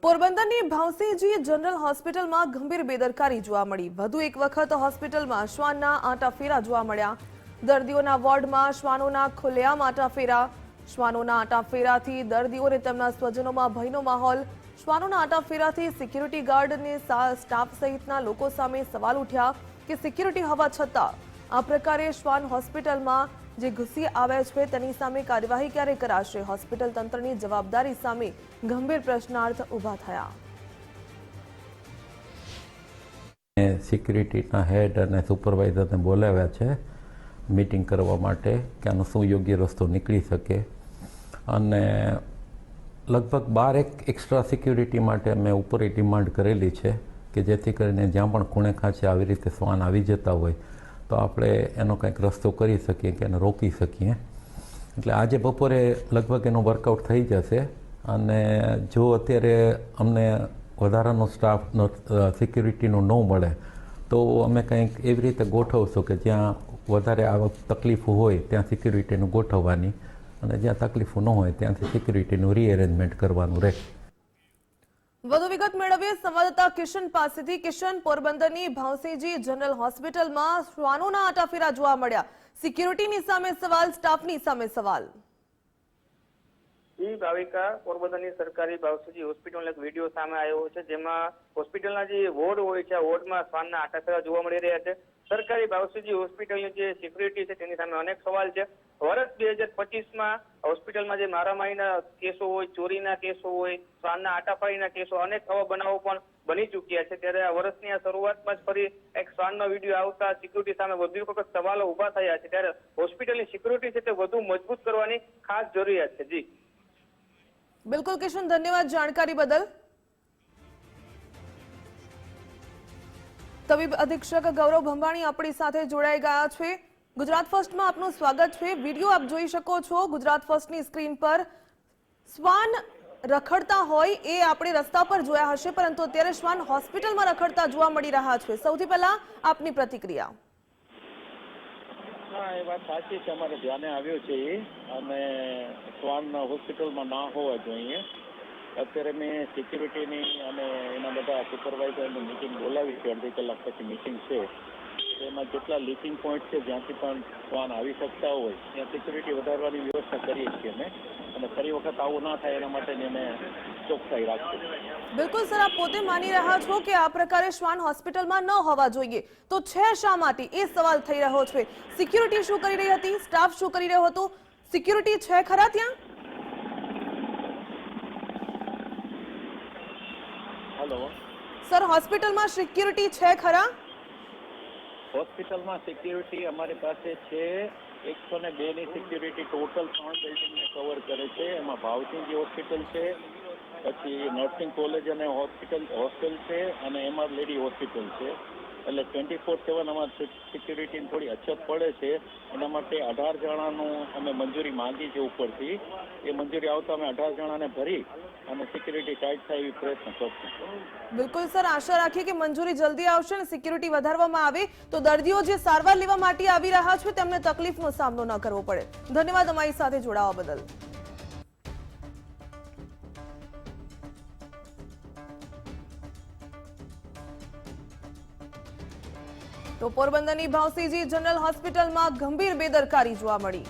પોરબંદરની ભાવસીજી જનરલ હોસ્પિટલમાં ગંભીર બેદરકારી જોવા મળી। વધુ એક વખત હોસ્પિટલમાં શ્વાનના આંટાફેરા જોવા મળ્યા। દર્દીઓના વોર્ડમાં શ્વાનોના ખુલ્લેઆમ આંટાફેરા। શ્વાનોના આંટાફેરાથી દર્દીઓ અને તેમના સ્વજનોમાં ભયનો માહોલ। શ્વાનોના આંટાફેરાથી સિક્યુરિટી ગાર્ડ અને સ્ટાફ સહિતના લોકો સામે સવાલ ઉઠ્યા કે સિક્યુરિટી હોવા છતાં આ પ્રકારે શ્વાન હોસ્પિટલમાં જે ઘૂસી આવ્યા છે તેની સામે કાર્યવાહી ક્યારે કરાશે? હોસ્પિટલ તંત્રની જવાબદારી સામે ગંભીર પ્રશ્નાર્થ ઊભા થયા। સિક્યુરિટીના હેડ અને સુપરવાઇઝરને બોલાવ્યા છે મીટિંગ કરવા માટે કે આનો શું યોગ્ય રસ્તો નીકળી શકે, અને લગભગ 12 એક્સ્ટ્રા સિક્યુરિટી માટે મેં ઉપરની ડિમાન્ડ કરેલી છે કે જેથી કરીને જ્યાં પણ ખૂણે ખાંચે આવી રીતે શ્વાન આવી જતા હોય તો આપણે એનો કંઈક રસ્તો કરી શકીએ કે એને રોકી શકીએ। એટલે આજે બપોરે લગભગ એનો વર્કઆઉટ થઈ જશે, અને જો અત્યારે અમને વધારાનો સ્ટાફનો સિક્યુરિટીનો ન મળે તો અમે કંઈક એવી રીતે ગોઠવશું કે જ્યાં વધારે આવક તકલીફો હોય ત્યાં સિક્યુરિટીનું ગોઠવવાની, અને જ્યાં તકલીફો ન હોય ત્યાંથી સિક્યુરિટીનું રીએરેન્જમેન્ટ કરવાનું રહે। વધુ વિગત મેળવીએ સંવાદદાતા કિશન પાસેથી। કિશન, પોરબંદરની ભાવસીજી જનરલ હોસ્પિટલમાં શ્વાનોના આંટાફેરા જોવા મળ્યા। સિક્યુરિટીની સામે સવાલ, સ્ટાફની સામે સવાલ। જી ભાવિકા, પોરબંદરની સરકારી ભાવસીજી હોસ્પિટલનો એક વિડીયો સામે આવ્યો છે જેમાં હોસ્પિટલના જે વોર્ડ હોય છે આ વોર્ડમાં શ્વાનના આંટાફેરા જોવા મળી રહ્યા છે। સરકારી ભાવસીજી હોસ્પિટલની જે સિક્યુરિટી છે તેની સામે અનેક સવાલ છે। વર્ષ 2025માં હોસ્પિટલમાં જે મારામારીના કેસો હોય, ચોરીના કેસો હોય, શ્વાનના આંટાફેરીના કેસો, અનેક આવા બનાવો પણ બની ચૂક્યા છે। ત્યારે આ વર્ષની આ શરૂઆતમાં જ ફરી એક શ્વાનનો વિડીયો આવતા સિક્યુરિટી સામે વધુ એક વખત સવાલો ઉભા થયા છે। ત્યારે હોસ્પિટલની સિક્યુરિટી છે તે વધુ મજબૂત કરવાની ખાસ જરૂરિયાત છે। જી બિલકુલ કિશન, ધન્યવાદ જાણકારી બદલ। તબીબ અધિક્ષક ગૌરવ ભંભાણી આપણી સાથે જોડાઈ ગયા છે। ગુજરાત ફર્સ્ટમાં આપનું સ્વાગત છે। વિડીયો આપ જોઈ શકો છો ગુજરાત ફર્સ્ટની સ્ક્રીન પર। શ્વાન રખડતા હોય એ આપણે રસ્તા પર જોયા હશે, પરંતુ અત્યારે શ્વાન હોસ્પિટલમાં રખડતા જોવા મળી રહ્યા છે। સૌથી પહેલા આપની પ્રતિક્રિયા। હા, એ વાત સાચી છે, અમારે ધ્યાને આવ્યો છે એ, અને શ્વાન હોસ્પિટલમાં ના હોવા જોઈએ। અત્યારે મેં સિક્યુરિટીની અને એના બધા સુપરવાઇઝરની મિટિંગ બોલાવી છે, અડધી કલાક પછી મિટિંગ છે। એમાં જેટલા લીકિંગ પોઈન્ટ છે જ્યાંથી પણ શ્વાન આવી શકતા હોય ત્યાં સિક્યુરિટી વધારવાની વ્યવસ્થા કરીએ છીએ અમે, અને ફરી વખત આવું ના થાય એના માટેની અમે ચોકસાઈ રાખીએ। બિલકુલ સર, આપ પોતે માની રહ્યા છો કે આ પ્રકારે શ્વાન હોસ્પિટલમાં ન હોવા જોઈએ, તો છે શા માટે એ સવાલ થઈ રહ્યો છે। સિક્યુરિટી શું કરી રહી હતી? સ્ટાફ શું કરી રહ્યો હતો? સિક્યુરિટી છે ખરા ત્યાં? હેલો સર, હોસ્પિટલમાં સિક્યુરિટી છે ખરા? હોસ્પિટલમાં સિક્યુરિટી અમારી પાસે છે 102ની સિક્યુરિટી ટોટલ 3 બિલ્ડિંગને કવર કરે છે। એમાં ભાવસિંજી હોસ્પિટલ છે, પછી નર્સિંગ કોલેજ અને હોસ્ટેલ છે, અને એમઆર લેડી હોસ્પિટલ છે। એટલે 24/7 અમારે સિક્યુરિટીની થોડી અછત પડે છે। એના માટે 18 જણાનું અમે મંજૂરી માંગી છે ઉપરથી। એ મંજૂરી આવતા અમે 18 જણાને ભરી અને સિક્યુરિટી ટાઈટ થાય એવી પ્રયત્ન કરશું। બિલકુલ સર, આશા રાખીએ કે મંજૂરી જલ્દી આવશે અને સિક્યુરિટી વધારવામાં આવે તો દર્દીઓ જે સારવાર લેવા માટે આવી રહ્યા છે તેમને તકલીફનો સામનો ન કરવો પડે। ધન્યવાદ અમારી સાથે જોડાવા બદલ। તો પોરબંદરની ભાવસીજી જનરલ હોસ્પિટલમાં ગંભીર બેદરકારી જોવા મળી।